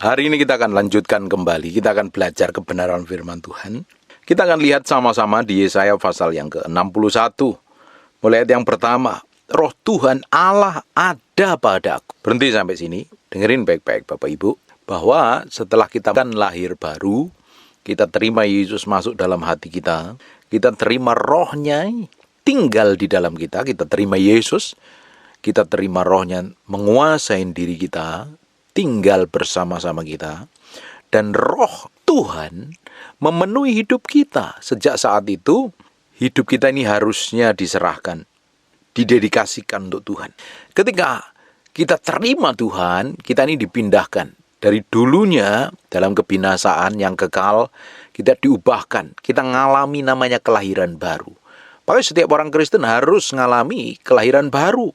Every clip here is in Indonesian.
Hari ini kita akan lanjutkan kembali, kita akan belajar kebenaran firman Tuhan. Kita akan lihat sama-sama di Yesaya pasal yang ke-61. Mulai ayat yang pertama, Roh Tuhan Allah ada padaku. Berhenti sampai sini, dengerin baik-baik Bapak Ibu, bahwa setelah kita kan lahir baru, kita terima Yesus masuk dalam hati kita terima rohnya tinggal di dalam kita terima Yesus, kita terima rohnya menguasai diri kita, tinggal bersama-sama kita, dan roh Tuhan memenuhi hidup kita. Sejak saat itu, hidup kita ini harusnya diserahkan, didedikasikan untuk Tuhan. Ketika kita terima Tuhan, kita ini dipindahkan. Dari dulunya dalam kebinasaan yang kekal, kita diubahkan. Kita ngalami namanya kelahiran baru. Makanya setiap orang Kristen harus ngalami kelahiran baru.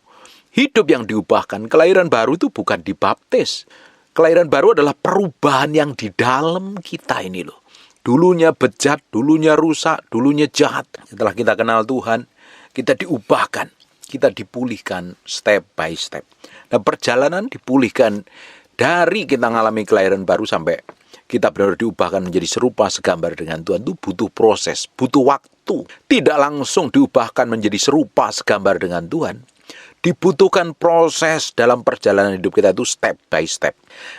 Hidup yang diubahkan. Kelahiran baru itu bukan dibaptis. Kelahiran baru adalah perubahan yang di dalam kita ini loh. Dulunya bejat, dulunya rusak, dulunya jahat. Setelah kita kenal Tuhan, kita diubahkan. Kita dipulihkan step by step. Nah, perjalanan dipulihkan dari kita mengalami kelahiran baru sampai kita benar-benar diubahkan menjadi serupa segambar dengan Tuhan, itu butuh proses, butuh waktu. Tidak langsung diubahkan menjadi serupa segambar dengan Tuhan. Dibutuhkan proses dalam perjalanan hidup kita itu step by step.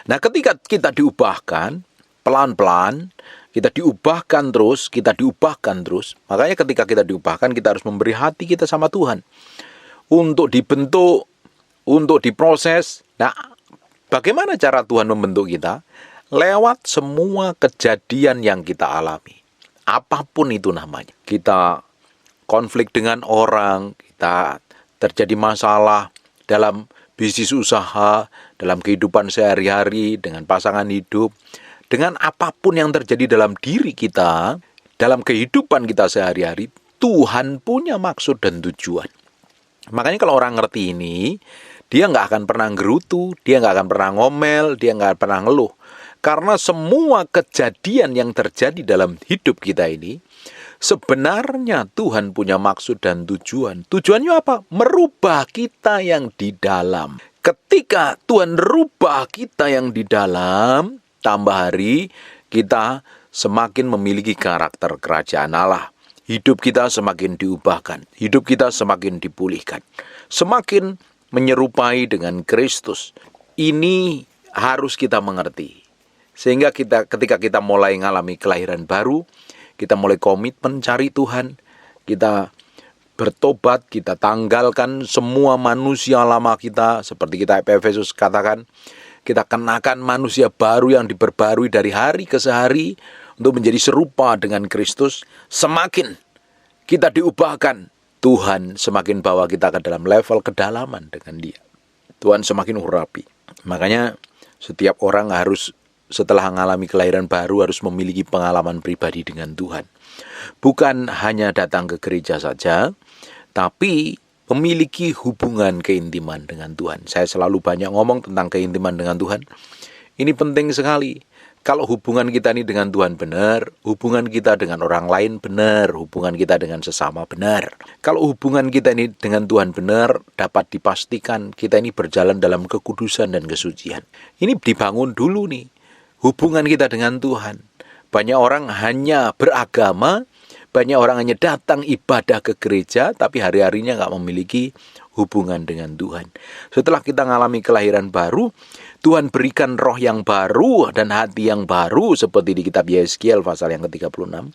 Nah, ketika kita diubahkan, pelan-pelan, kita diubahkan terus, makanya ketika kita diubahkan, kita harus memberi hati kita sama Tuhan. Untuk dibentuk, untuk diproses. Nah, bagaimana cara Tuhan membentuk kita? Lewat semua kejadian yang kita alami. Apapun itu namanya. Kita konflik dengan orang, kita terjadi masalah dalam bisnis usaha, dalam kehidupan sehari-hari, dengan pasangan hidup, dengan apapun yang terjadi dalam diri kita, dalam kehidupan kita sehari-hari, Tuhan punya maksud dan tujuan. Makanya kalau orang ngerti ini, dia nggak akan pernah gerutu, dia nggak akan pernah ngomel, dia nggak akan pernah ngeluh. Karena semua kejadian yang terjadi dalam hidup kita ini, sebenarnya Tuhan punya maksud dan tujuan. Tujuannya apa? Merubah kita yang di dalam. Ketika Tuhan rubah kita yang di dalam, tambah hari, kita semakin memiliki karakter kerajaan Allah. Hidup kita semakin diubahkan. Hidup kita semakin dipulihkan. Semakin menyerupai dengan Kristus. Ini harus kita mengerti. Sehingga ketika kita mulai mengalami kelahiran baru, kita mulai komitmen cari Tuhan, kita bertobat, kita tanggalkan semua manusia lama kita, seperti kita Efesus katakan, kita kenakan manusia baru yang diperbarui dari hari ke hari untuk menjadi serupa dengan Kristus. Semakin kita diubahkan, Tuhan semakin bawa kita ke dalam level kedalaman dengan Dia. Tuhan semakin urapi. Makanya setiap orang harus setelah mengalami kelahiran baru harus memiliki pengalaman pribadi dengan Tuhan. Bukan hanya datang ke gereja saja, tapi memiliki hubungan keintiman dengan Tuhan. Saya selalu banyak ngomong tentang keintiman dengan Tuhan. Ini penting sekali. Kalau hubungan kita ini dengan Tuhan benar, hubungan kita dengan orang lain benar, hubungan kita dengan sesama benar. Kalau hubungan kita ini dengan Tuhan benar, dapat dipastikan kita ini berjalan dalam kekudusan dan kesucian. Ini dibangun dulu nih. Hubungan kita dengan Tuhan. Banyak orang hanya beragama, banyak orang hanya datang ibadah ke gereja, tapi hari-harinya nggak memiliki hubungan dengan Tuhan. Setelah kita mengalami kelahiran baru, Tuhan berikan roh yang baru dan hati yang baru, seperti di kitab Yeskiel pasal yang ke-36.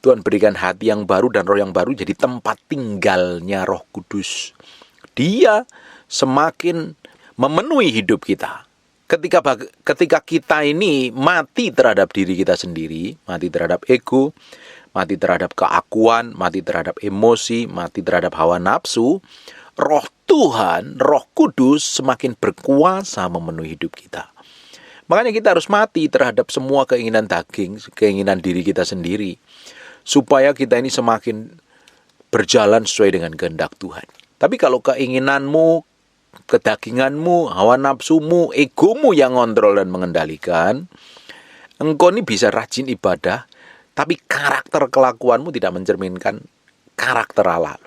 Tuhan berikan hati yang baru dan roh yang baru jadi tempat tinggalnya Roh Kudus. Dia semakin memenuhi hidup kita. Ketika kita ini mati terhadap diri kita sendiri, mati terhadap ego, mati terhadap keakuan, mati terhadap emosi, mati terhadap hawa nafsu, Roh Tuhan, Roh Kudus semakin berkuasa memenuhi hidup kita. Makanya kita harus mati terhadap semua keinginan daging, keinginan diri kita sendiri, supaya kita ini semakin berjalan sesuai dengan kehendak Tuhan. Tapi kalau keinginanmu, kedaginganmu, hawa nafsumu, egomu yang ngontrol dan mengendalikan, engkau ini bisa rajin ibadah, tapi karakter kelakuanmu tidak mencerminkan karakter Allah.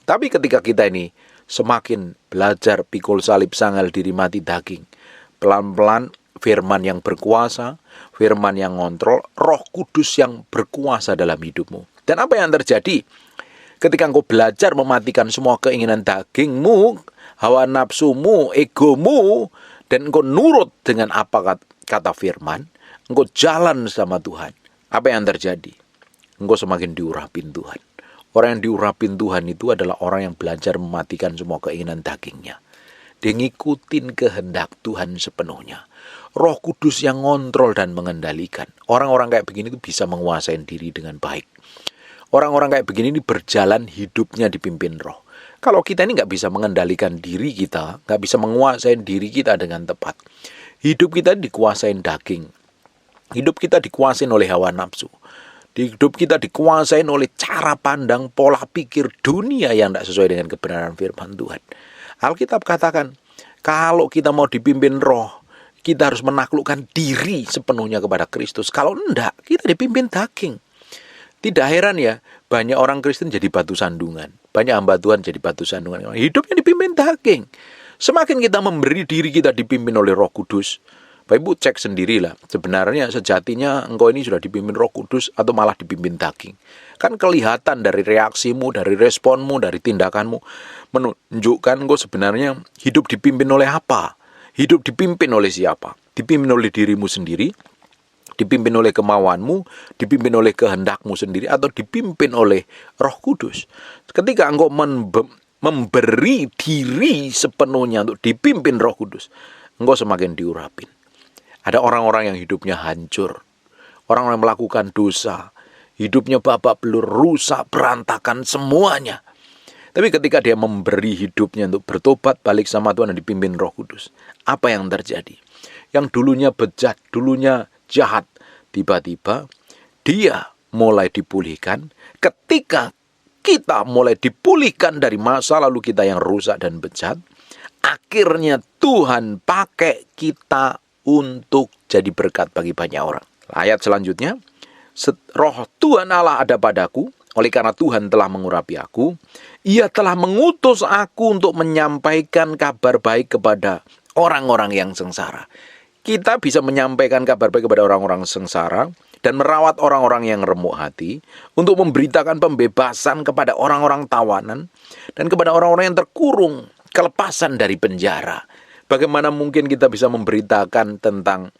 Tapi ketika kita ini semakin belajar pikul salib sangal diri mati daging, pelan-pelan firman yang berkuasa, firman yang ngontrol, Roh Kudus yang berkuasa dalam hidupmu. Dan apa yang terjadi ketika engkau belajar mematikan semua keinginan dagingmu, hawa nafsumu, egomu, dan engkau nurut dengan apa kata firman, engkau jalan sama Tuhan. Apa yang terjadi? Engkau semakin diurapin Tuhan. Orang yang diurapin Tuhan itu adalah orang yang belajar mematikan semua keinginan dagingnya. Dia ngikutin kehendak Tuhan sepenuhnya. Roh Kudus yang ngontrol dan mengendalikan. Orang-orang kayak begini itu bisa menguasai diri dengan baik. Orang-orang kayak begini ini berjalan hidupnya dipimpin roh. Kalau kita ini nggak bisa mengendalikan diri kita, nggak bisa menguasai diri kita dengan tepat, hidup kita dikuasain daging. Hidup kita dikuasain oleh hawa nafsu. Hidup kita dikuasain oleh cara pandang, pola pikir dunia yang tidak sesuai dengan kebenaran firman Tuhan. Alkitab katakan, kalau kita mau dipimpin roh, kita harus menaklukkan diri sepenuhnya kepada Kristus. Kalau enggak, kita dipimpin daging. Tidak heran ya, banyak orang Kristen jadi batu sandungan. Banyak hamba Tuhan jadi batu sandungan. Hidupnya dipimpin daging. Semakin kita memberi diri kita dipimpin oleh Roh Kudus, Bapak Ibu cek sendirilah, sebenarnya sejatinya engkau ini sudah dipimpin Roh Kudus atau malah dipimpin daging. Kan kelihatan dari reaksimu, dari responmu, dari tindakanmu, menunjukkan engkau sebenarnya hidup dipimpin oleh apa? Hidup dipimpin oleh siapa? Dipimpin oleh dirimu sendiri, dipimpin oleh kemauanmu, dipimpin oleh kehendakmu sendiri, atau dipimpin oleh Roh Kudus. Ketika engkau memberi diri sepenuhnya untuk dipimpin Roh Kudus, engkau semakin diurapin. Ada orang-orang yang hidupnya hancur, orang-orang yang melakukan dosa, hidupnya babak belur, rusak, berantakan semuanya. Tapi ketika dia memberi hidupnya untuk bertobat, balik sama Tuhan dan dipimpin Roh Kudus, apa yang terjadi? Yang dulunya bejat, dulunya jahat, tiba-tiba dia mulai dipulihkan. Ketika kita mulai dipulihkan dari masa lalu kita yang rusak dan bejat, akhirnya Tuhan pakai kita untuk jadi berkat bagi banyak orang. Ayat selanjutnya, Roh Tuhan Allah ada padaku, oleh karena Tuhan telah mengurapi aku, Ia telah mengutus aku untuk menyampaikan kabar baik kepada orang-orang yang sengsara. Kita bisa menyampaikan kabar baik kepada orang-orang sengsara dan merawat orang-orang yang remuk hati, untuk memberitakan pembebasan kepada orang-orang tawanan dan kepada orang-orang yang terkurung, kelepasan dari penjara. Bagaimana mungkin kita bisa memberitakan tentang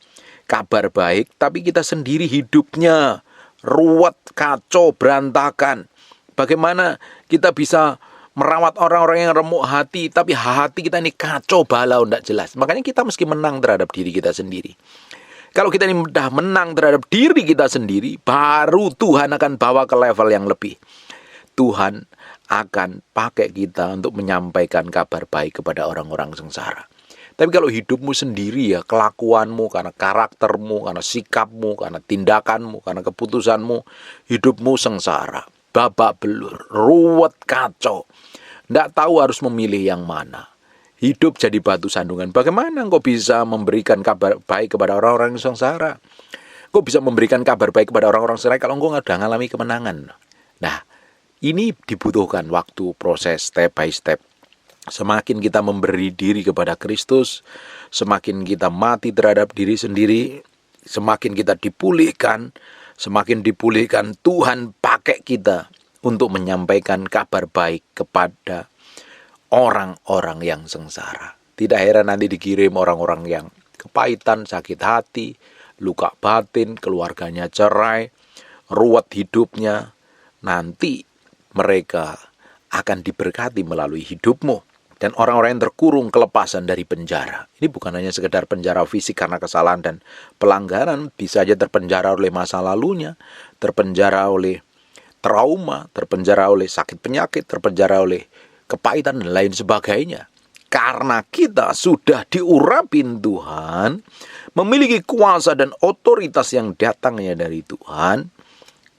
kabar baik, tapi kita sendiri hidupnya ruwet, kacau, berantakan. Bagaimana kita bisa merawat orang-orang yang remuk hati, tapi hati kita ini kacau, balau, tidak jelas. Makanya kita mesti menang terhadap diri kita sendiri. Kalau kita ini sudah menang terhadap diri kita sendiri, baru Tuhan akan bawa ke level yang lebih. Tuhan akan pakai kita untuk menyampaikan kabar baik kepada orang-orang sengsara. Tapi kalau hidupmu sendiri ya, kelakuanmu, karena karaktermu, karena sikapmu, karena tindakanmu, karena keputusanmu, hidupmu sengsara, babak belur, ruwet, kacau. Tidak tahu harus memilih yang mana. Hidup jadi batu sandungan. Bagaimana engkau bisa memberikan kabar baik kepada orang-orang yang sengsara? Engkau bisa memberikan kabar baik kepada orang-orang sengsara kalau engkau sudah mengalami kemenangan. Nah, ini dibutuhkan waktu, proses, step by step. Semakin kita memberi diri kepada Kristus, semakin kita mati terhadap diri sendiri, semakin kita dipulihkan, Tuhan pakai kita untuk menyampaikan kabar baik kepada orang-orang yang sengsara. Tidak heran nanti dikirim orang-orang yang kepahitan, sakit hati, luka batin, keluarganya cerai, ruwet hidupnya. Nanti mereka akan diberkati melalui hidupmu. Dan orang-orang yang terkurung, kelepasan dari penjara. Ini bukan hanya sekedar penjara fisik karena kesalahan dan pelanggaran. Bisa saja terpenjara oleh masa lalunya, terpenjara oleh trauma, terpenjara oleh sakit penyakit, terpenjara oleh kepahitan dan lain sebagainya. Karena kita sudah diurapin Tuhan, memiliki kuasa dan otoritas yang datangnya dari Tuhan,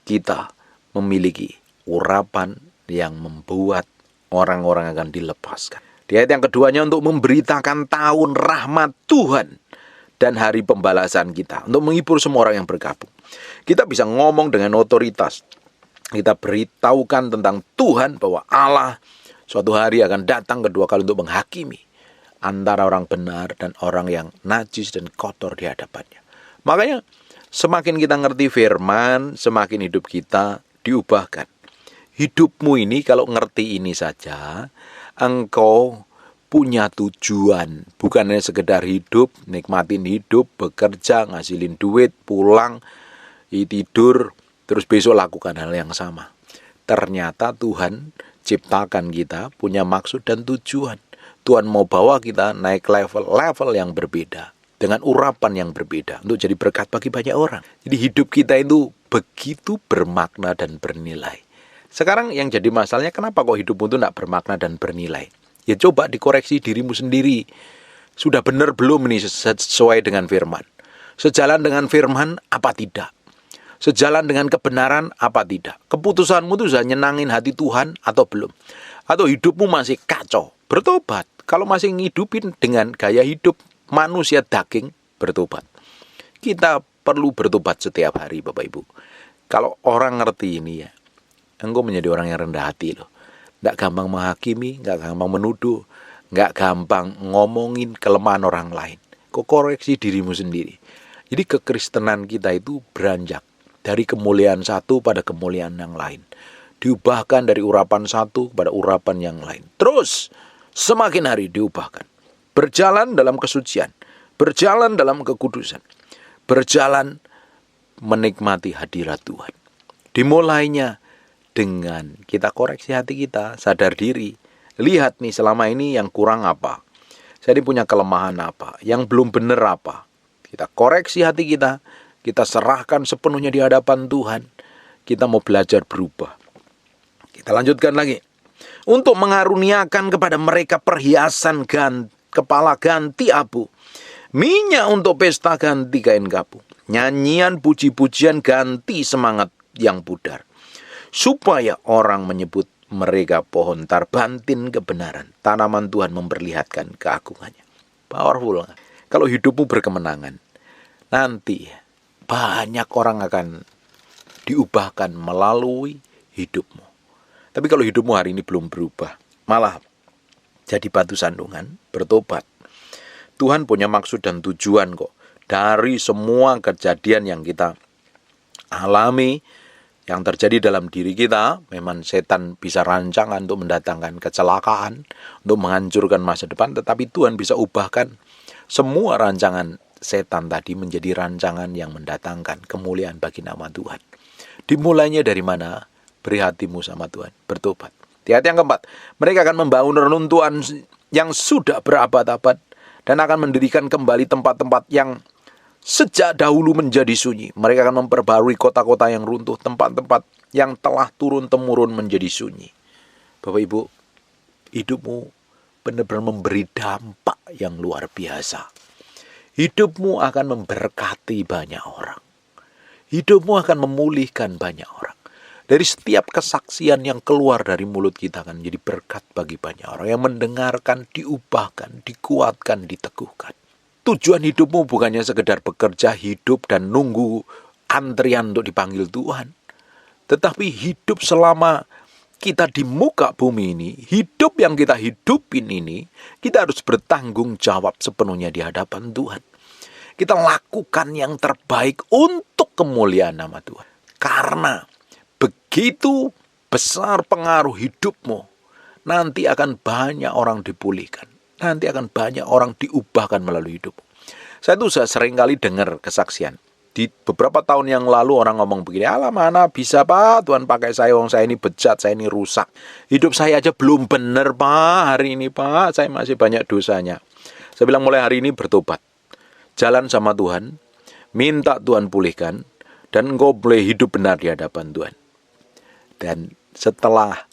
kita memiliki urapan yang membuat orang-orang akan dilepaskan. Di ayat yang keduanya, untuk memberitakan tahun rahmat Tuhan dan hari pembalasan kita, untuk menghibur semua orang yang bergabung. Kita bisa ngomong dengan otoritas. Kita beritahukan tentang Tuhan, bahwa Allah suatu hari akan datang kedua kali untuk menghakimi. antara orang benar dan orang yang najis dan kotor di hadapannya. Makanya semakin kita ngerti firman, semakin hidup kita diubahkan. Hidupmu ini kalau ngerti ini saja, engkau punya tujuan. Bukan hanya sekedar hidup, nikmatin hidup, bekerja, ngasilin duit, pulang, tidur, terus besok lakukan hal yang sama. Ternyata Tuhan ciptakan kita, punya maksud dan tujuan. Tuhan mau bawa kita naik level yang berbeda, dengan urapan yang berbeda, untuk jadi berkat bagi banyak orang. Jadi hidup kita itu begitu bermakna dan bernilai. Sekarang yang jadi masalahnya, kenapa kok hidupmu itu tidak bermakna dan bernilai? Ya coba dikoreksi dirimu sendiri. Sudah benar belum ini sesuai dengan firman? Sejalan dengan firman apa tidak? Sejalan dengan kebenaran apa tidak? Keputusanmu itu sudah nyenangin hati Tuhan atau belum? Atau hidupmu masih kacau? Bertobat. Kalau masih ngidupin dengan gaya hidup manusia daging, bertobat. Kita perlu bertobat setiap hari, Bapak Ibu. Kalau orang ngerti ini ya, engkau menjadi orang yang rendah hati loh. Nggak gampang menghakimi, nggak gampang menuduh, nggak gampang ngomongin kelemahan orang lain. Kau koreksi dirimu sendiri. Jadi kekristenan kita itu beranjak dari kemuliaan satu pada kemuliaan yang lain. Diubahkan dari urapan satu pada urapan yang lain. Terus semakin hari diubahkan. Berjalan dalam kesucian, berjalan dalam kekudusan, berjalan menikmati hadirat Tuhan. Dimulainya dengan kita koreksi hati kita, sadar diri. Lihat nih selama ini yang kurang apa. Saya ini punya kelemahan apa, yang belum benar apa. Kita koreksi hati kita serahkan sepenuhnya di hadapan Tuhan. Kita mau belajar berubah. Kita lanjutkan lagi. Untuk mengaruniakan kepada mereka perhiasan kepala ganti abu, minyak untuk pesta ganti kain kapuk, nyanyian puji-pujian ganti semangat yang pudar, supaya orang menyebut mereka pohon tarbantin kebenaran, tanaman Tuhan memperlihatkan keagungannya. Powerful. Kalau hidupmu berkemenangan, nanti banyak orang akan diubahkan melalui hidupmu. Tapi kalau hidupmu hari ini belum berubah, malah jadi batu sandungan, bertobat. Tuhan punya maksud dan tujuan kok. Dari semua kejadian yang kita alami, yang terjadi dalam diri kita, memang setan bisa rancangan untuk mendatangkan kecelakaan, untuk menghancurkan masa depan, tetapi Tuhan bisa ubahkan semua rancangan setan tadi menjadi rancangan yang mendatangkan kemuliaan bagi nama Tuhan. Dimulainya dari mana? Beri hatimu sama Tuhan, bertobat. Di ayat yang keempat, mereka akan membangun reruntuhan yang sudah berabad-abad dan akan mendirikan kembali tempat-tempat yang sejak dahulu menjadi sunyi. Mereka akan memperbarui kota-kota yang runtuh, tempat-tempat yang telah turun-temurun menjadi sunyi. Bapak Ibu, hidupmu benar-benar memberi dampak yang luar biasa. Hidupmu akan memberkati banyak orang. Hidupmu akan memulihkan banyak orang. Dari setiap kesaksian yang keluar dari mulut kita akan menjadi berkat bagi banyak orang yang mendengarkan, diubahkan, dikuatkan, diteguhkan. Tujuan hidupmu bukannya sekedar bekerja, hidup, dan nunggu antrian untuk dipanggil Tuhan. Tetapi hidup selama kita di muka bumi ini, hidup yang kita hidupin ini, kita harus bertanggung jawab sepenuhnya di hadapan Tuhan. Kita lakukan yang terbaik untuk kemuliaan nama Tuhan. Karena begitu besar pengaruh hidupmu, nanti akan banyak orang dipulihkan. Nanti akan banyak orang diubahkan melalui hidupmu. Saya tuh sering kali dengar kesaksian. Di beberapa tahun yang lalu orang ngomong begini, alah mana bisa Pak, Tuhan pakai saya, wong saya ini bejat, saya ini rusak. Hidup saya aja belum benar Pak, hari ini Pak, saya masih banyak dosanya. Saya bilang mulai hari ini bertobat. Jalan sama Tuhan, minta Tuhan pulihkan, dan engkau boleh hidup benar di hadapan Tuhan. Dan setelah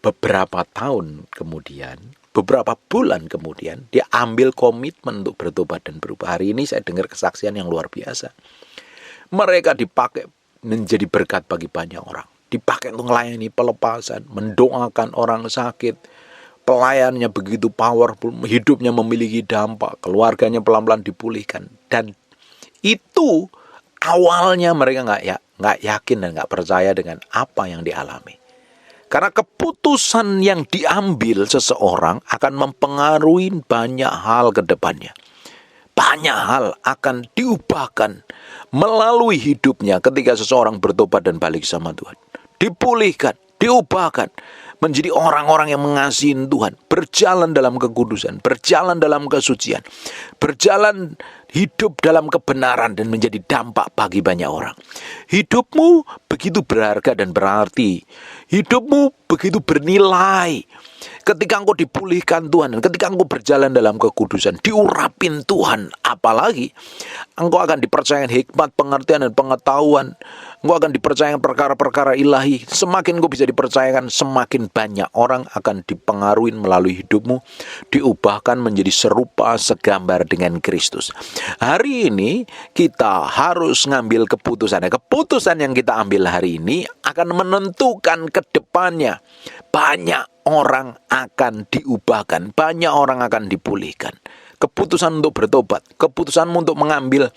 beberapa tahun kemudian, beberapa bulan kemudian, dia ambil komitmen untuk bertobat dan berubah. Hari ini saya dengar kesaksian yang luar biasa. Mereka dipakai menjadi berkat bagi banyak orang. Dipakai untuk melayani pelepasan, mendoakan orang sakit. Pelayannya begitu powerful, hidupnya memiliki dampak, keluarganya pelan-pelan dipulihkan. Dan itu awalnya mereka nggak yakin dan nggak percaya dengan apa yang dialami. Karena keputusan yang diambil seseorang akan mempengaruhi banyak hal ke depannya. Banyak hal akan diubahkan melalui hidupnya ketika seseorang bertobat dan balik sama Tuhan. Dipulihkan, diubahkan menjadi orang-orang yang mengasihi Tuhan, berjalan dalam kekudusan, berjalan dalam kesucian, berjalan hidup dalam kebenaran dan menjadi dampak bagi banyak orang. Hidupmu begitu berharga dan berarti. Hidupmu begitu bernilai. Ketika engkau dipulihkan Tuhan, dan ketika engkau berjalan dalam kekudusan, diurapin Tuhan, apalagi engkau akan dipercayakan hikmat, pengertian, dan pengetahuan. Engkau akan dipercayakan perkara-perkara ilahi. Semakin engkau bisa dipercayakan, semakin banyak orang akan dipengaruhi melalui hidupmu, diubahkan menjadi serupa segambar dengan Kristus. Hari ini kita harus ngambil keputusan. Keputusan yang kita ambil hari ini akan menentukan ke depannya. Banyak orang akan diubahkan, banyak orang akan dipulihkan. Keputusan untuk bertobat, keputusanmu untuk mengambil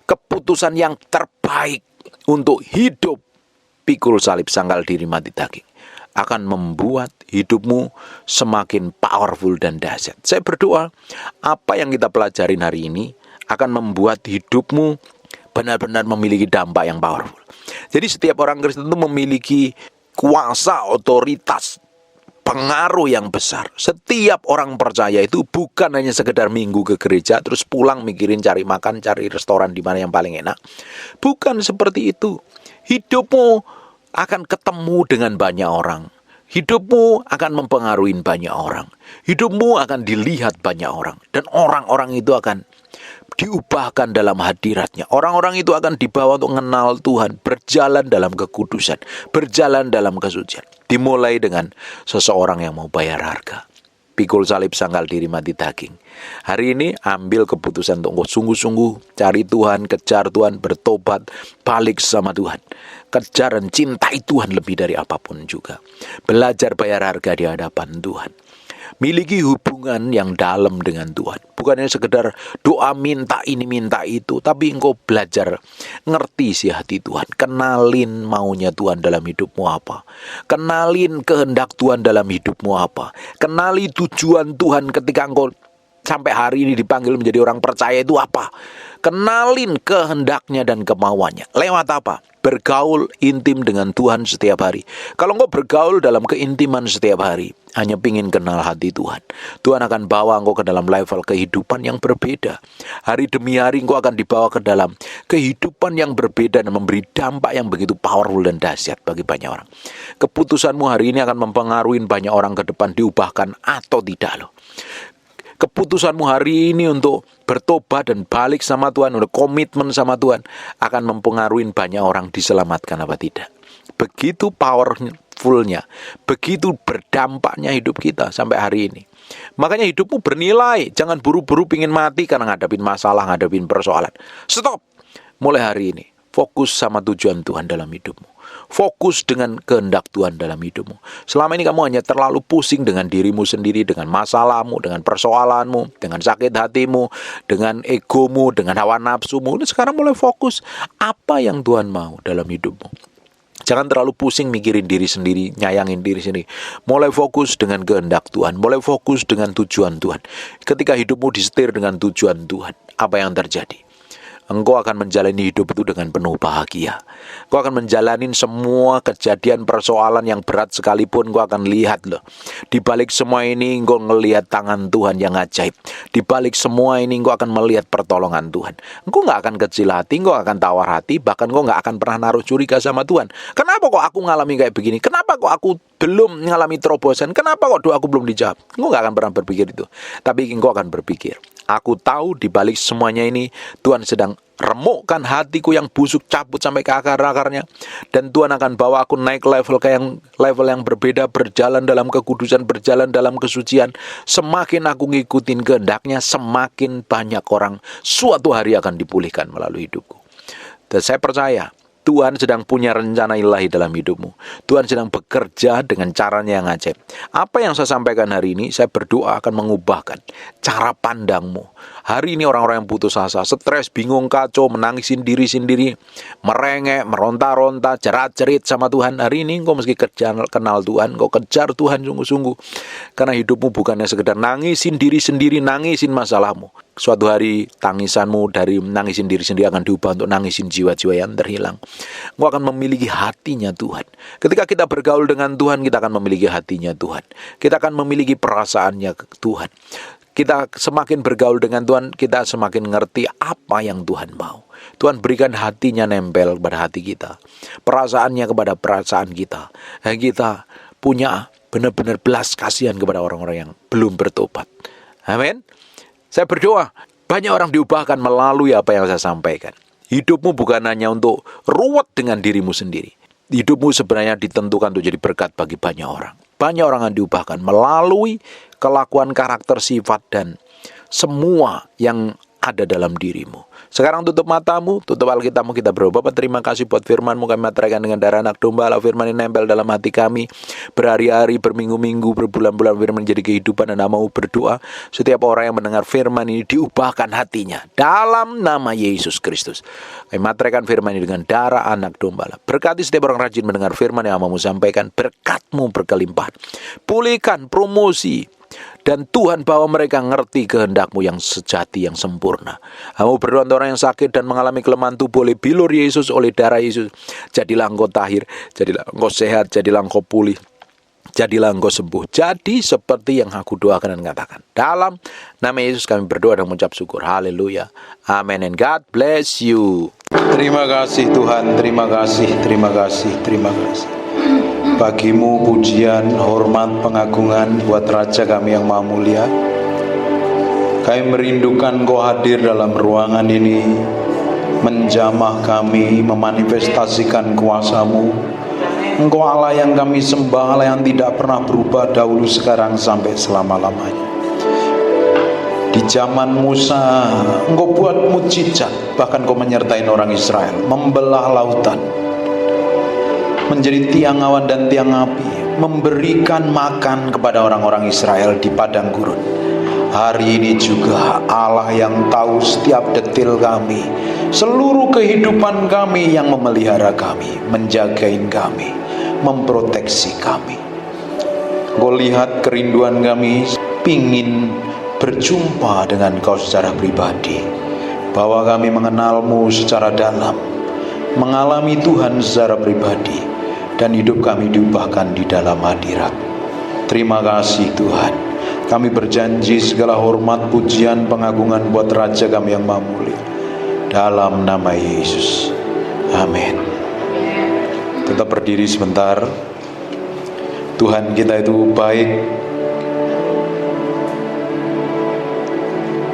keputusan yang terbaik untuk hidup, pikul salib, sangkal diri, mati daging, akan membuat hidupmu semakin powerful dan dahsyat. Saya berdoa, apa yang kita pelajarin hari ini akan membuat hidupmu benar-benar memiliki dampak yang powerful. Jadi setiap orang Kristen itu memiliki kuasa, otoritas, pengaruh yang besar. Setiap orang percaya itu bukan hanya sekedar minggu ke gereja terus pulang mikirin cari makan, cari restoran di mana yang paling enak. Bukan seperti itu. Hidupmu akan ketemu dengan banyak orang. Hidupmu akan mempengaruhi banyak orang. Hidupmu akan dilihat banyak orang. Dan orang-orang itu akan diubahkan dalam hadiratnya. Orang-orang itu akan dibawa untuk mengenal Tuhan, berjalan dalam kekudusan, berjalan dalam kesucian. Dimulai dengan seseorang yang mau bayar harga. Pikul salib, sangkal diri, mati daging. Hari ini ambil keputusan untuk sungguh-sungguh cari Tuhan, kejar Tuhan, bertobat, balik sama Tuhan. Kejar dan cintai Tuhan lebih dari apapun juga. Belajar bayar harga di hadapan Tuhan. Miliki hubungan yang dalam dengan Tuhan. Bukan hanya sekedar doa minta ini minta itu, tapi engkau belajar ngerti isi hati Tuhan. Kenalin maunya Tuhan dalam hidupmu apa. Kenalin kehendak Tuhan dalam hidupmu apa. Kenali tujuan Tuhan ketika engkau sampai hari ini dipanggil menjadi orang percaya itu apa. Kenalin kehendaknya dan kemauannya. Lewat apa? Bergaul intim dengan Tuhan setiap hari. Kalau engkau bergaul dalam keintiman setiap hari, hanya pingin kenal hati Tuhan, Tuhan akan bawa engkau ke dalam level kehidupan yang berbeda. Hari demi hari engkau akan dibawa ke dalam kehidupan yang berbeda dan memberi dampak yang begitu powerful dan dahsyat bagi banyak orang. Keputusanmu hari ini akan mempengaruhi banyak orang ke depan, diubahkan atau tidak loh. Keputusanmu hari ini untuk bertobat dan balik sama Tuhan, untuk komitmen sama Tuhan, akan mempengaruhi banyak orang diselamatkan apa tidak. Begitu powerfulnya, begitu berdampaknya hidup kita sampai hari ini. Makanya hidupmu bernilai. Jangan buru-buru pingin mati karena ngadepin masalah, ngadepin persoalan. Stop. Mulai hari ini, fokus sama tujuan Tuhan dalam hidupmu. Fokus dengan kehendak Tuhan dalam hidupmu. Selama ini kamu hanya terlalu pusing dengan dirimu sendiri, dengan masalahmu, dengan persoalanmu, dengan sakit hatimu, dengan egomu, dengan hawa nafsumu. Sekarang mulai fokus apa yang Tuhan mau dalam hidupmu. Jangan terlalu pusing mikirin diri sendiri, nyayangin diri sendiri. Mulai fokus dengan kehendak Tuhan, mulai fokus dengan tujuan Tuhan. Ketika hidupmu disetir dengan tujuan Tuhan, apa yang terjadi? Engkau akan menjalani hidup itu dengan penuh bahagia. Engkau akan menjalani semua kejadian persoalan yang berat sekalipun, engkau akan lihat loh. Di balik semua ini engkau ngelihat tangan Tuhan yang ajaib. Di balik semua ini engkau akan melihat pertolongan Tuhan. Engkau gak akan kecil hati, engkau akan tawar hati, bahkan engkau gak akan pernah naruh curiga sama Tuhan. Kenapa kok aku ngalami kayak begini? Kenapa kok aku belum mengalami terobosan? Kenapa kok doaku belum dijawab? Engkau gak akan pernah berpikir itu. Tapi engkau akan berpikir, aku tahu di balik semuanya ini Tuhan sedang remukkan hatiku yang busuk, cabut sampai ke akar-akarnya, dan Tuhan akan bawa aku naik level yang berbeda, berjalan dalam kekudusan, berjalan dalam kesucian. Semakin aku ngikutin kehendaknya, semakin banyak orang suatu hari akan dipulihkan melalui hidupku. Dan saya percaya Tuhan sedang punya rencana ilahi dalam hidupmu. Tuhan sedang bekerja dengan caranya yang ajaib. Apa yang saya sampaikan hari ini, saya berdoa akan mengubahkan cara pandangmu. Hari ini orang-orang yang putus asa, stres, bingung, kacau, menangisin diri sendiri, merengek, meronta-ronta, jerat-jerit sama Tuhan. Hari ini engkau mesti kenal Tuhan, engkau kejar Tuhan sungguh-sungguh. Karena hidupmu bukannya sekedar nangisin diri sendiri, nangisin masalahmu. Suatu hari tangisanmu dari nangisin diri sendiri akan diubah untuk nangisin jiwa-jiwa yang terhilang. Engkau akan memiliki hatinya Tuhan. Ketika kita bergaul dengan Tuhan, kita akan memiliki hatinya Tuhan. Kita akan memiliki perasaannya Tuhan. Kita semakin bergaul dengan Tuhan, kita semakin ngerti apa yang Tuhan mau. Tuhan berikan hatinya nempel kepada hati kita. Perasaannya kepada perasaan kita. Dan kita punya benar-benar belas kasihan kepada orang-orang yang belum bertobat. Amin. Saya berdoa, banyak orang diubahkan melalui apa yang saya sampaikan. Hidupmu bukan hanya untuk ruwet dengan dirimu sendiri. Hidupmu sebenarnya ditentukan untuk jadi berkat bagi banyak orang. Banyak orang yang diubahkan melalui kelakuan, karakter, sifat, dan semua yang ada dalam dirimu. Sekarang tutup matamu, tutup Alkitabmu, kita berdoa. Bapak, terima kasih buat firman-Mu, kami materaikan dengan darah anak domba. Firman ini nempel dalam hati kami berhari-hari, berminggu-minggu, berbulan-bulan. Firman jadi kehidupan, dan mau berdoa setiap orang yang mendengar firman ini diubahkan hatinya dalam nama Yesus Kristus. Kami materaikan firman ini dengan darah anak domba. Berkati setiap orang rajin mendengar firman yang mau sampaikan. Berkat-Mu berkelimpahan, pulihkan, promosi, dan Tuhan bawa mereka ngerti kehendak-Mu yang sejati, yang sempurna. Kamu berdoa untuk orang yang sakit dan mengalami kelemahan tubuh oleh bilur Yesus, oleh darah Yesus. Jadilah engkau tahir, jadilah engkau sehat, jadilah engkau pulih, jadilah engkau sembuh. Jadi seperti yang aku doakan dan katakan. Dalam nama Yesus kami berdoa dan mengucap syukur. Haleluya. Amen. And God bless you. Terima kasih Tuhan, terima kasih, terima kasih, terima kasih. Bagimu pujian, hormat, pengagungan buat Raja kami yang Maha Mulia. Kami merindukan Engkau hadir dalam ruangan ini, menjamah kami, memanifestasikan kuasa-Mu. Engkau Allah yang kami sembah, Allah yang tidak pernah berubah dahulu, sekarang, sampai selama-lamanya. Di zaman Musa, Engkau buat mukjizat, bahkan Engkau menyertai orang Israel, membelah lautan, menjadi tiang awan dan tiang api, memberikan makan kepada orang-orang Israel di padang gurun. Hari ini juga Allah yang tahu setiap detil kami, seluruh kehidupan kami, yang memelihara kami, menjagain kami, memproteksi kami. Kau lihat kerinduan kami, pingin berjumpa dengan Kau secara pribadi, bahwa kami mengenal-Mu secara dalam, mengalami Tuhan secara pribadi, dan hidup kami diubahkan di dalam hadirat. Terima kasih Tuhan. Kami berjanji segala hormat, pujian, pengagungan buat Raja kami yang Maha Mulia, dalam nama Yesus. Amin. Tetap berdiri sebentar. Tuhan kita itu baik.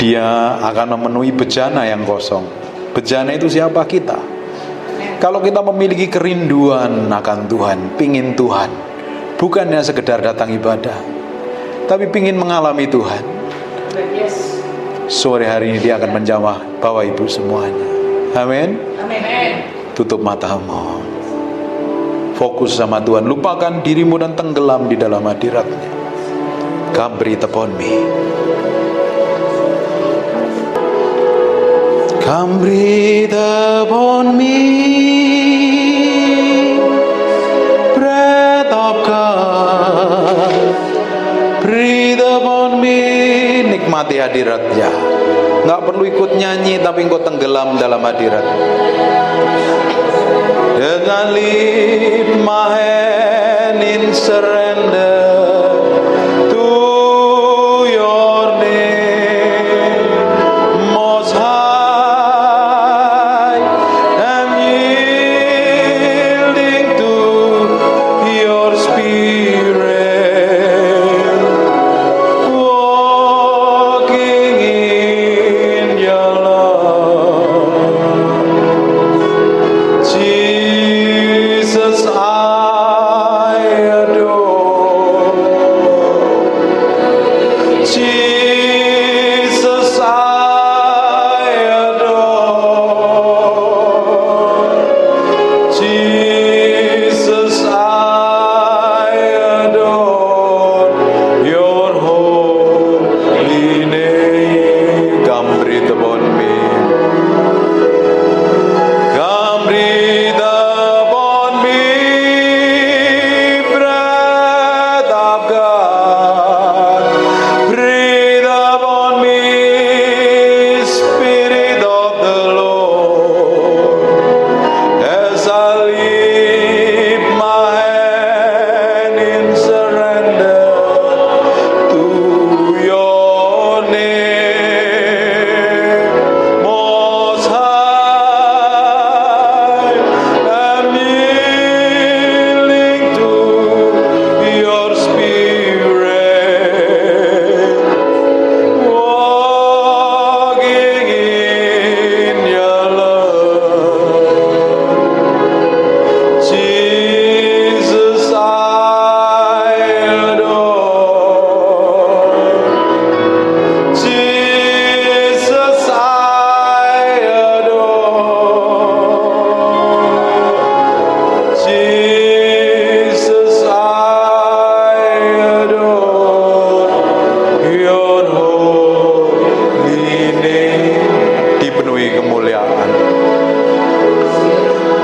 Dia akan memenuhi bejana yang kosong. Bejana itu siapa? Kita. Kalau kita memiliki kerinduan akan Tuhan, pingin Tuhan, bukannya sekedar datang ibadah, tapi pingin mengalami Tuhan, sore hari ini dia akan menjamah Bapak Ibu semuanya. Amin. Tutup matamu, fokus sama Tuhan, lupakan dirimu dan tenggelam di dalam hadirat-Nya. Come breathe upon me. Come breathe upon me, breath of God, breathe upon me. Nikmati hadirat-Nya. Nggak perlu ikut nyanyi, tapi engkau tenggelam dalam hadirat. Dengan lift my hand in surrender to your name, Most High. I'm yielding to your Spirit, walking in your love. Jesus, I adore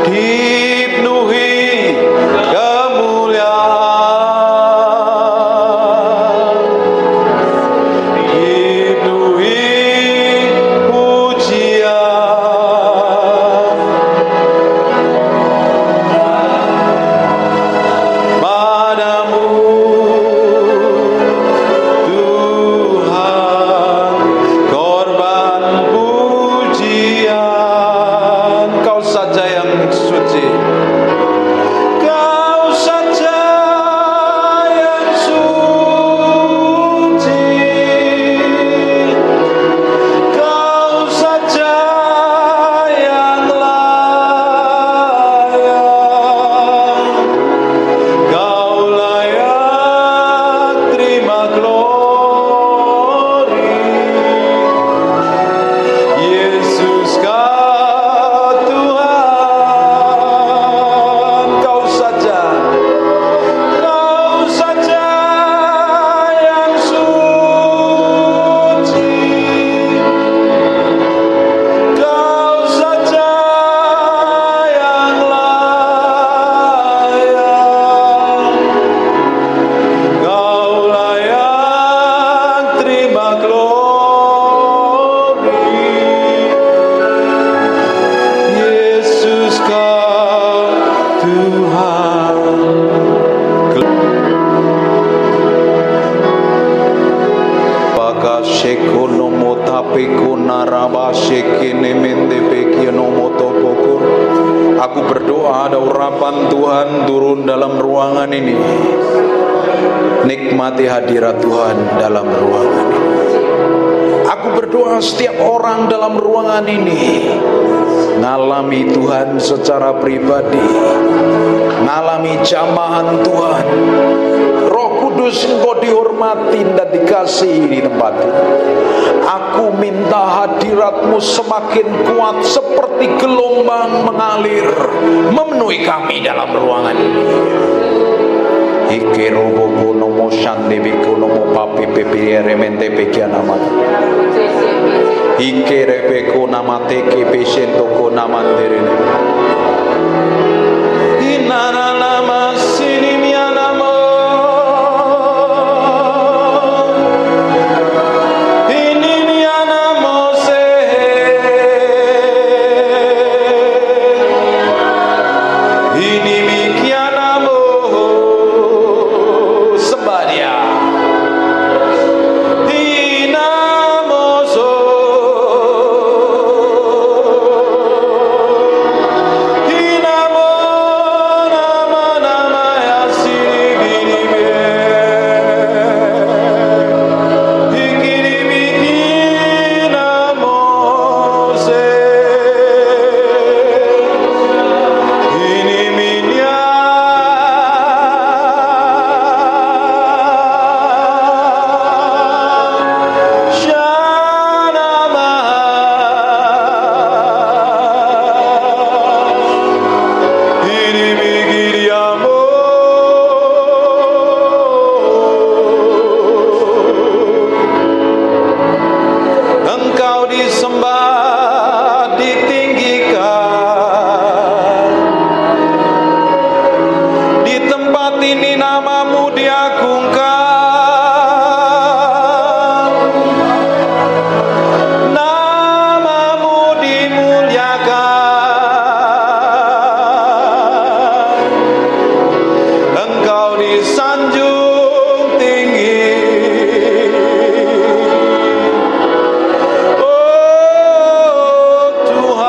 dipenuhi kemuliaan, dipenuhi pujian. Padamu Tuhan korban pujian. Kau saja yang suci, Kau saja yang suci, Kau saja yang layak, Kau layak terima glori. Yesus Kau Tuhan, Kau saja yang suci, Kau saja yang layak, Kau layak terima glori. Yesus Kau Tuhan. Baka shekono motapeku naraba shekene mende pekiono motopokur. Aku berdoa ada urapan Tuhan turun dalam ruangan ini. Nikmati hadirat Tuhan dalam ruangan ini. Aku berdoa setiap orang dalam ruangan ini ngalami Tuhan secara pribadi, ngalami jamahan Tuhan. Roh Kudus, Engkau dihormati dan dikasihi di tempat ini. Aku minta hadirat-Mu semakin kuat seperti gelombang mengalir memenuhi kami dalam ruangan ini. Ike robo kono mo shande biko no mo papi pepe remente pekia namata. Ike rebeko namate ke peshento ko namandere. Inana nama sini miana mo. Ini miana mo se. Ini mikiana mo. Sembah Dia. Dinamoso, dinamo nama ya sigiribe, igiribi dinamose, ini minya. Engkau disembah, ditinggikan. Di tempat ini nama-Mu diagungkan, nama-Mu dimuliakan. Engkau disanjung tinggi. Oh Tuhan,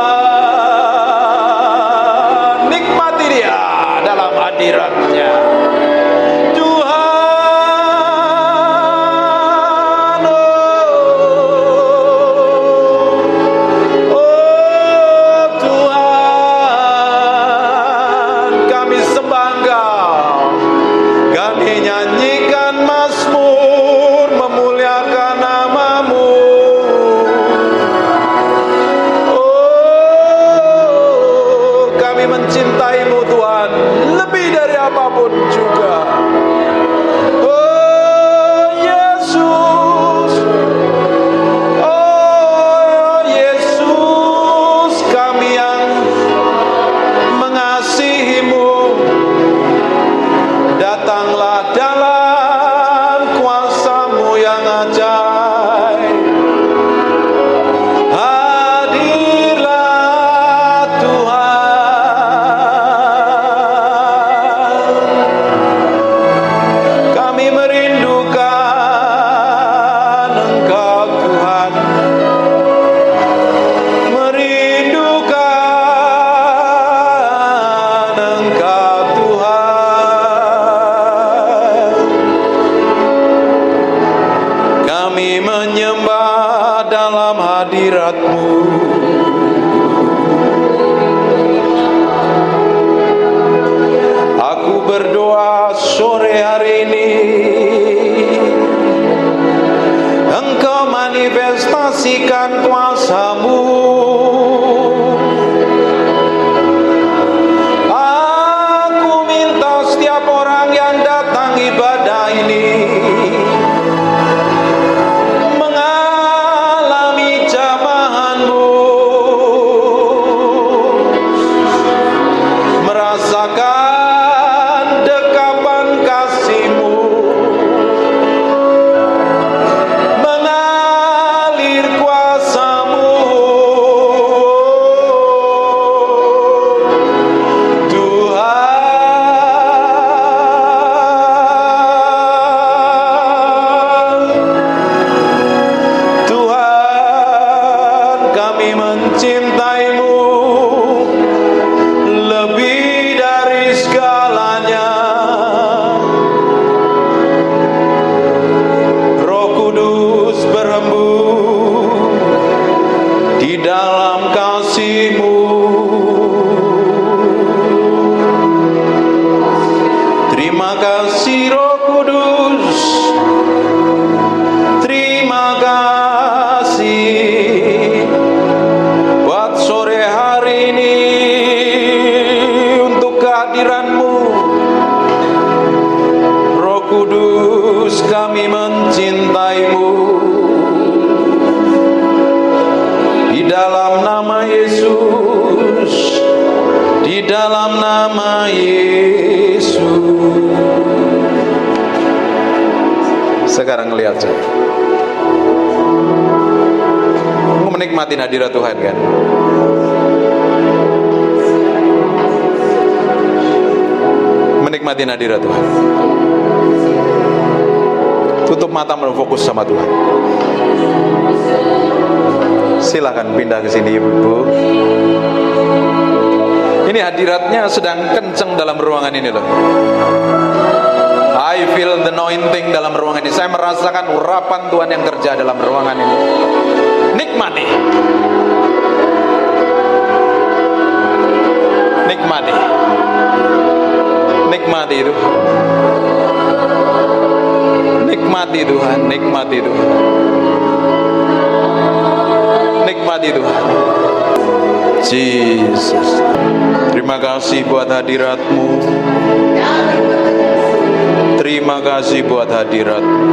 nikmati Dia dalam hadirat-Nya. Tuhan, oh Tuhan, kami sembah Engkau. Kami nyanyikan mazmur memuliakan nama-Mu. Oh, kami mencintai-Mu Tuhan lebih dari apapun juga. Oh Yesus, oh Yesus, kami yang hadirat-Mu. Aku berdoa sore hari ini, Engkau manifestasikan kuasa-Mu. Aku minta setiap orang yang datang ibadah ini mengalami jamahan-Mu, merasakan dekapan kasih-Mu, mengalir kuasa-Mu. Tuhan, kami mencintai-Mu lebih dari segalanya. Roh Kudus berembun di dalam kasih-Mu. Terima kasih Roh Kudus, terima kasih buat sore hari ini untuk kehadiran-Mu. Roh Kudus, kami mencintai-Mu. Di dalam nama Yesus, di dalam nama Yesus. Sekarang lihat saya, menikmati hadirat Tuhan kan? Menikmati hadirat Tuhan. Tutup mata, fokus sama Tuhan. Silakan pindah ke sini ibu-ibu. Ini hadiratnya sedang kenceng dalam ruangan ini loh. I feel the anointing dalam ruangan ini. Saya merasakan urapan Tuhan yang kerja dalam ruangan ini. Nikmati. Nikmati. Nikmati itu. Nikmati Tuhan, nikmati Tuhan. Nikmati Tuhan. Jesus. Terima kasih buat hadirat-Mu. Terima kasih buat hadirat-Mu.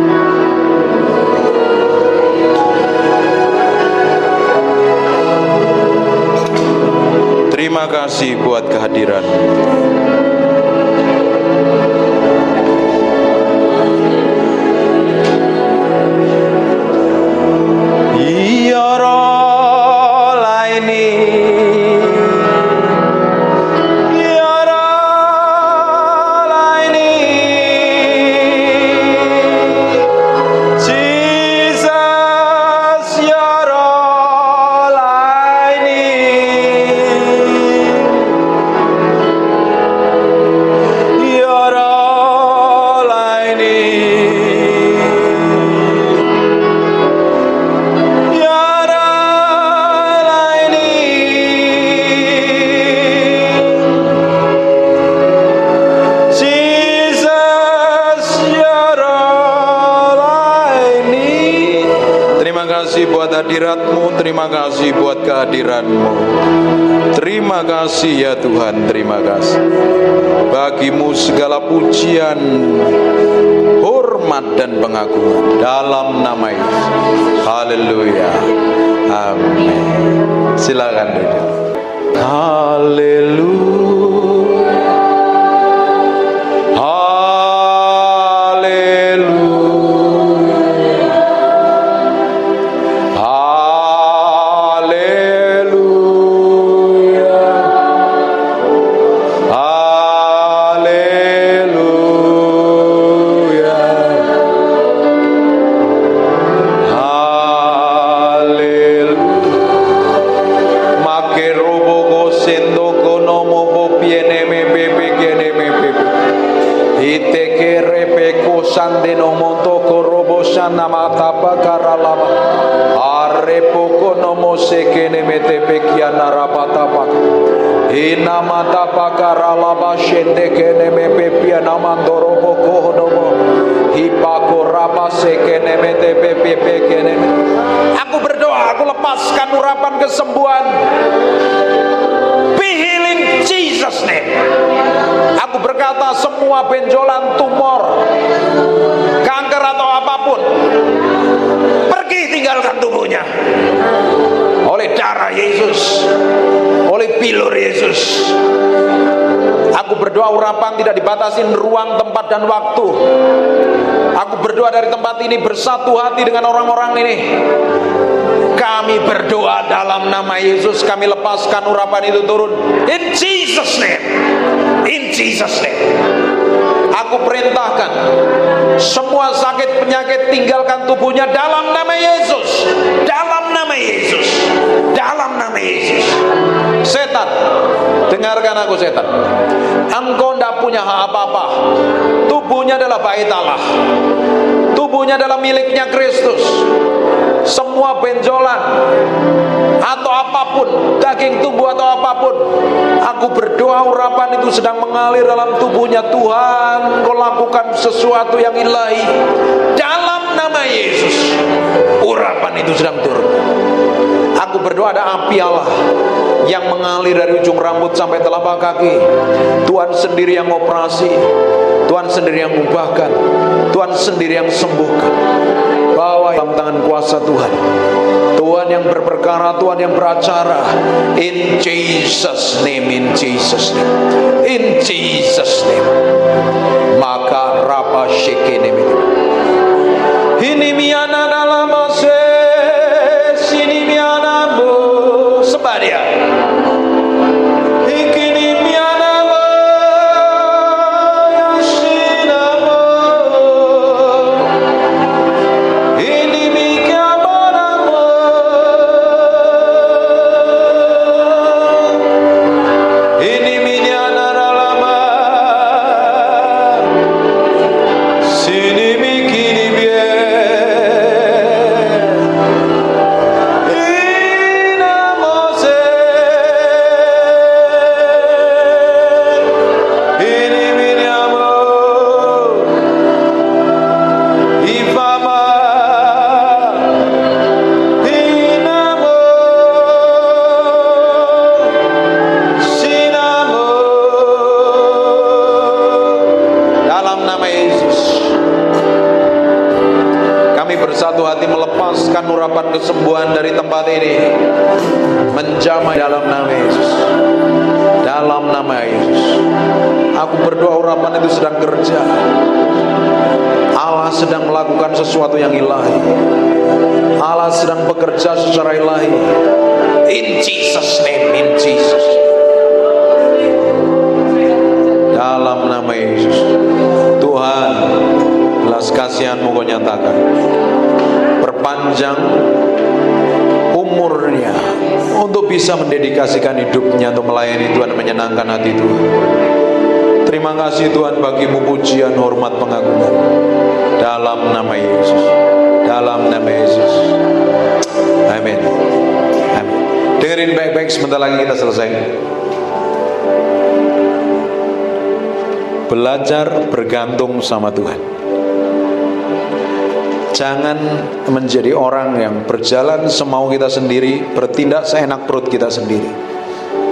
Terima kasih buat kehadiran-Mu. Ya Roh laini, Ya Roh laini, Jesus, Ya Roh laini, Ya Roh laini. Buat hadirat-Mu, terima kasih buat kehadiran-Mu. Terima kasih ya Tuhan, terima kasih. Bagimu segala pujian, hormat dan pengagungan dalam nama Yesus. Haleluya. Amin. Silakan duduk. Haleluya. Sandeno monto korobo shana mata pakara lava. Arepoko nomo sekene metepe kiana rapatapak. Ina mata pakara laba shende kene mepe piana mandoro boko nomo. Hipako raba sekene metepe pepe kene. Aku berdoa, aku lepaskan urapan kesembuhan. Be healed in Jesus name. Aku berkata semua benjolan tumor, kanker atau apapun, pergi tinggalkan tubuhnya. Oleh darah Yesus, oleh pilur Yesus. Aku berdoa urapan tidak dibatasi ruang, tempat, dan waktu. Aku berdoa dari tempat ini bersatu hati dengan orang-orang ini. Kami berdoa dalam nama Yesus, kami lepaskan urapan itu turun. In Jesus name. In Jesus name. Aku perintahkan semua sakit penyakit tinggalkan tubuhnya dalam nama Yesus. Dalam nama Yesus. Dalam nama Yesus. Setan, dengarkan aku setan. Engkau tidak punya hak apa-apa. Tubuhnya adalah bait Allah. Tubuhnya adalah miliknya Kristus. Semua benjolan atau apapun, daging tubuh atau apapun, aku berdoa urapan itu sedang mengalir dalam tubuhnya. Tuhan, Kau lakukan sesuatu yang ilahi dalam nama Yesus. Urapan itu sedang turun. Aku berdoa ada api Allah yang mengalir dari ujung rambut sampai telapak kaki. Tuhan sendiri yang operasi, Tuhan sendiri yang ubahkan, Tuhan sendiri yang sembuhkan. Bawa dalam tangan kuasa Tuhan. Tuhan yang berperkara, Tuhan yang beracara. In Jesus name, in Jesus name, in Jesus name. Maka rapa shekene ini miana dalam sini miana bu sebadia. Kesembuhan dari tempat ini menjamah dalam nama Yesus. Dalam nama Yesus. Aku berdoa urapan itu sedang kerja. Allah sedang melakukan sesuatu yang ilahi. Allah sedang bekerja secara ilahi. In Jesus name, in Jesus. Dalam nama Yesus. Tuhan, belas kasihan-Mu Kau nyatakan. Perpanjang umurnya untuk bisa mendedikasikan hidupnya untuk melayani Tuhan, menyenangkan hati Tuhan. Terima kasih Tuhan, bagimu pujian, hormat, pengagungan dalam nama Yesus. Dalam nama Yesus. Amin. Amin. Dengerin baik-baik, sebentar lagi kita selesai. Belajar bergantung sama Tuhan. Jangan menjadi orang yang berjalan semau kita sendiri, bertindak seenak perut kita sendiri.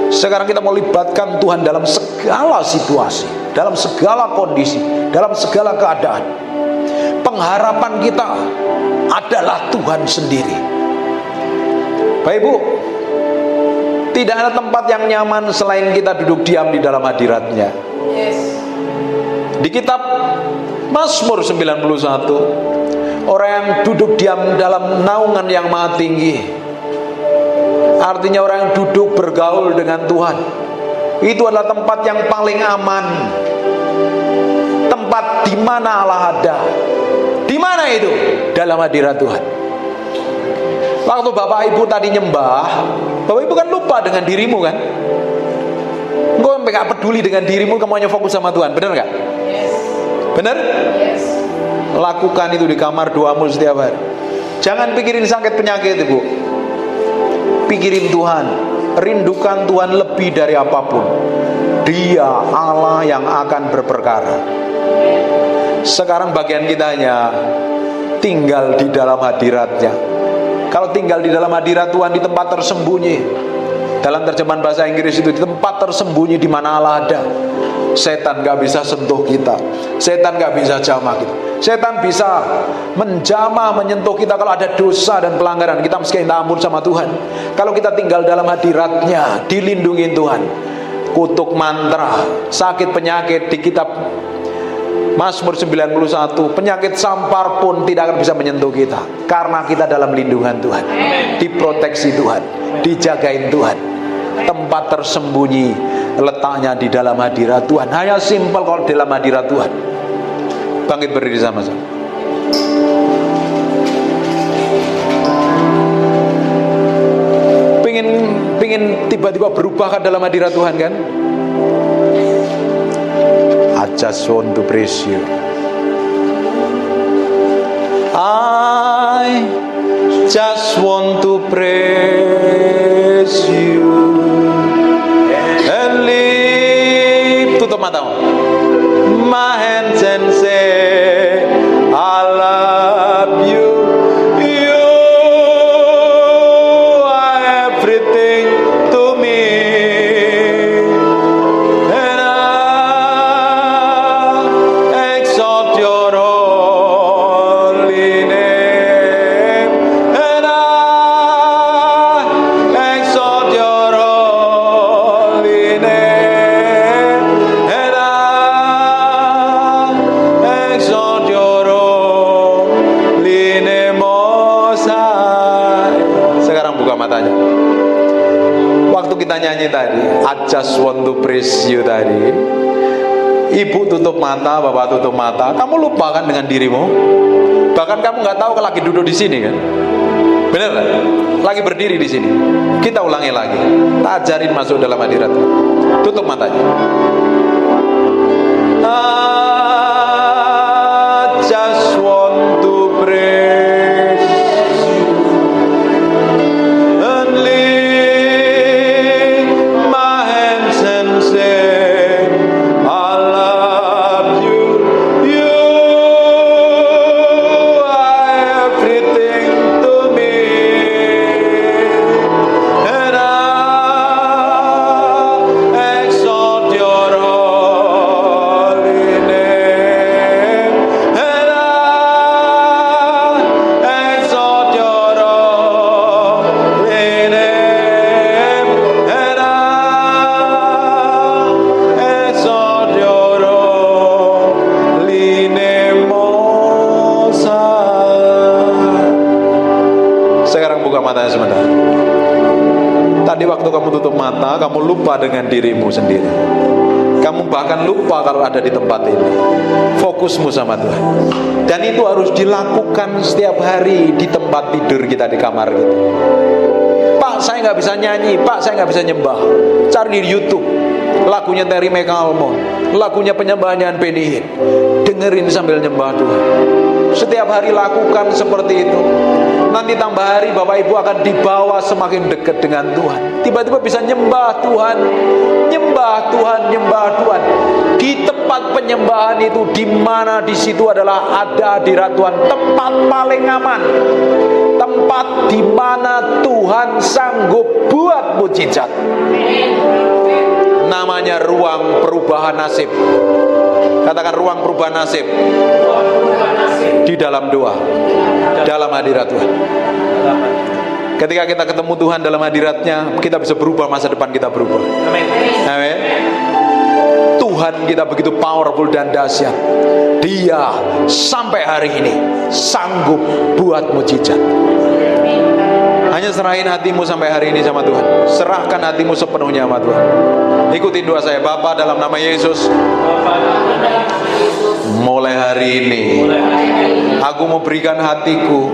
Sekarang kita mau libatkan Tuhan dalam segala situasi, dalam segala kondisi, dalam segala keadaan. Pengharapan kita adalah Tuhan sendiri. Bapak Ibu, tidak ada tempat yang nyaman selain kita duduk diam di dalam hadirat-Nya. Di kitab Mazmur 91, orang yang duduk diam dalam naungan yang maha tinggi, artinya orang yang duduk bergaul dengan Tuhan, itu adalah tempat yang paling aman. Tempat di mana Allah ada. Di mana itu? Dalam hadirat Tuhan. Waktu Bapak Ibu tadi nyembah, Bapak Ibu kan lupa dengan dirimu kan? Engkau gak peduli dengan dirimu, kamu hanya fokus sama Tuhan. Benar gak? Benar? Lakukan itu di kamar doamu setiap hari. Jangan pikirin sakit penyakit Ibu. pikirin Tuhan, rindukan Tuhan lebih dari apapun. Dia Allah yang akan berperkara. Sekarang bagian kita hanya tinggal di dalam hadirat-Nya. Kalau tinggal di dalam hadirat Tuhan, di tempat tersembunyi, dalam terjemahan bahasa Inggris itu, di tempat tersembunyi di mana Allah ada, setan gak bisa sentuh kita, setan gak bisa jamah kita. Setan bisa menjamah, menyentuh kita kalau ada dosa dan pelanggaran. Kita mesti minta ampun sama Tuhan. Kalau kita tinggal dalam hadirat-Nya, dilindungi Tuhan. Kutuk mantra, sakit penyakit di kitab Mazmur 91, penyakit sampar pun tidak akan bisa menyentuh kita, karena kita dalam lindungan Tuhan, diproteksi Tuhan, dijagain Tuhan. Tempat tersembunyi letaknya di dalam hadirat Tuhan. Hanya simpel kalau dalam hadirat Tuhan. Bangkit berdiri sama-sama. Pengen tiba-tiba berubah kan dalam hadirat Tuhan kan? I just want to praise you. I just want to praise you and lift. Tutup matamu. My hands and say I love you. You are everything to me, and I exalt your holy name, and I exalt your holy name, and I exalt your holy name, Most High. Sekarang buka matanya. Waktu kita nyanyi tadi, I just want to praise you tadi, ibu tutup mata, bapak tutup mata, kamu lupakan dengan dirimu. Bahkan kamu nggak tahu kalau lagi duduk di sini kan? Bener kan? Lagi berdiri di sini. Kita ulangi lagi. Tak ajarin masuk dalam hadirat. Tutup matanya. I just want to praise you and lift my hands and say I love you. You are everything to me, and I exalt your holy name, and I exalt your holy name, and I exalt your holy name, Most High. Sekarang buka matanya sebentar. Tadi waktu kamu tutup mata, kamu lupa dengan dirimu sendiri. Kamu bahkan lupa kalau ada di tempat ini. Fokusmu sama Tuhan. Dan itu harus dilakukan setiap hari di tempat tidur kita, di kamar kita. Pak, saya nggak bisa nyanyi. Pak, saya nggak bisa nyembah. Cari di YouTube lagunya Terry McAlmont, lagunya penyembahan Benny Hinn. Dengerin sambil nyembah Tuhan. Setiap hari lakukan seperti itu. Nanti tambah hari Bapak Ibu akan dibawa semakin dekat dengan Tuhan. Tiba-tiba bisa nyembah Tuhan, nyembah Tuhan, nyembah Tuhan. Di tempat penyembahan itu, di mana di situ adalah ada hadirat Tuhan, tempat paling aman, tempat di mana Tuhan sanggup buat mujizat. Namanya ruang perubahan nasib. Katakan ruang perubahan nasib. Di dalam doa, dalam hadirat Tuhan. Ketika kita ketemu Tuhan dalam hadiratnya, kita bisa berubah, masa depan kita berubah. Amin. Tuhan kita begitu powerful dan dahsyat. Dia sampai hari ini sanggup buat mujizat. Hanya serahin hatimu sampai hari ini sama Tuhan. Serahkan hatimu sepenuhnya sama Tuhan. Ikutin doa saya. Bapa, dalam nama Yesus, mulai hari ini aku mau berikan hatiku,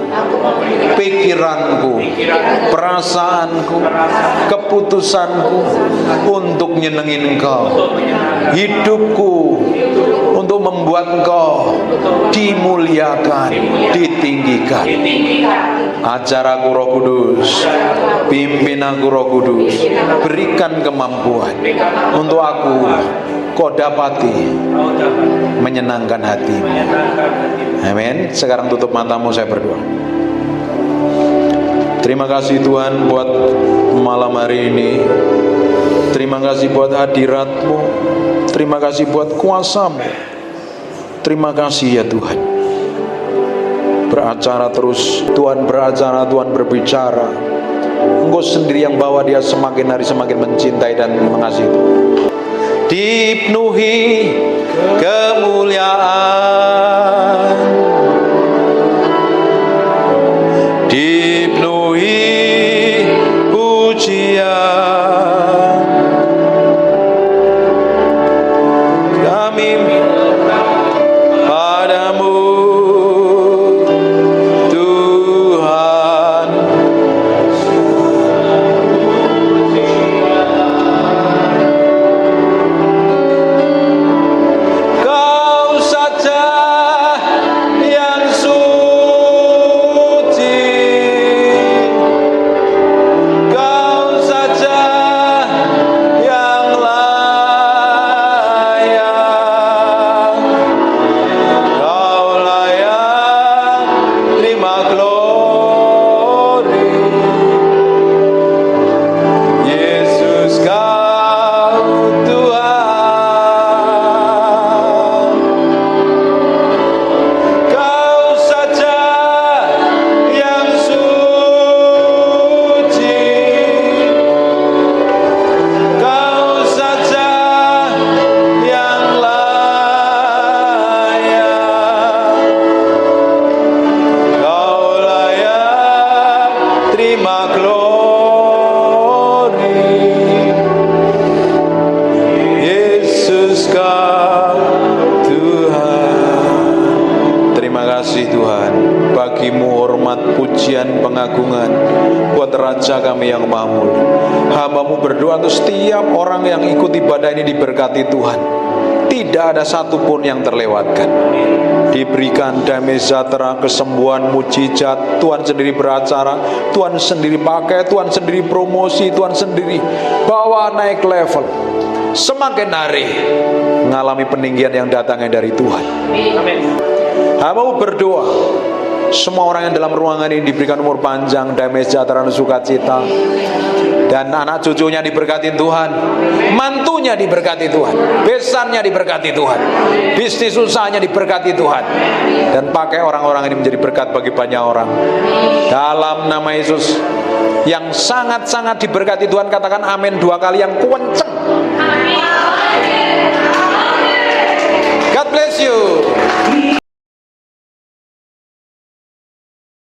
pikiranku, perasaanku, keputusanku untuk nyenengin Engkau. hidupku untuk membuat Engkau dimuliakan, ditinggikan. Ajar aku Roh Kudus, pimpin aku Roh Kudus, berikan kemampuan untuk aku Kau dapati menyenangkan hatimu. Amin. Sekarang tutup matamu, saya berdoa. Terima kasih Tuhan buat malam hari ini. Terima kasih buat hadirat-Mu. Terima kasih buat kuasa-Mu. Terima kasih ya Tuhan. Beracara terus, Tuhan beracara, Tuhan berbicara. Engkau sendiri yang bawa dia semakin hari semakin mencintai dan mengasihi Tuhan. Dipenuhi kemuliaan, dipenuhi pujian, kami padamu Tuhan. Kau saja yang suci, Kau saja yang layak, Kau layak terima glory. Yesus Kau Tuhan, Kau saja yang suci, Kau saja yang layak, Kau layak terima glory. Yesus Kau Tuhan. Terima kasih Tuhan, bagimu hormat, pujian, pengagungan buat Raja kami yang mahmur. Hamba-Mu berdoa untuk setiap orang yang ikut ibadah ini diberkati Tuhan. Tidak ada satupun yang terlewatkan. Diberikan damai sejahtera, kesembuhan, mujizat. Tuhan sendiri beracara, Tuhan sendiri pakai, Tuhan sendiri promosi, Tuhan sendiri bawa naik level. Semakin hari mengalami peninggian yang datangnya dari Tuhan. Hamba-Mu berdoa, semua orang yang dalam ruangan ini diberikan umur panjang, damai sejahtera dan sukacita. Dan anak cucunya diberkati Tuhan, mantunya diberkati Tuhan, besannya diberkati Tuhan, bisnis usahanya diberkati Tuhan. Dan pakai orang-orang ini menjadi berkat bagi banyak orang. Dalam nama Yesus, yang sangat-sangat diberkati Tuhan, katakan amin 2 kali yang kenceng. God bless you.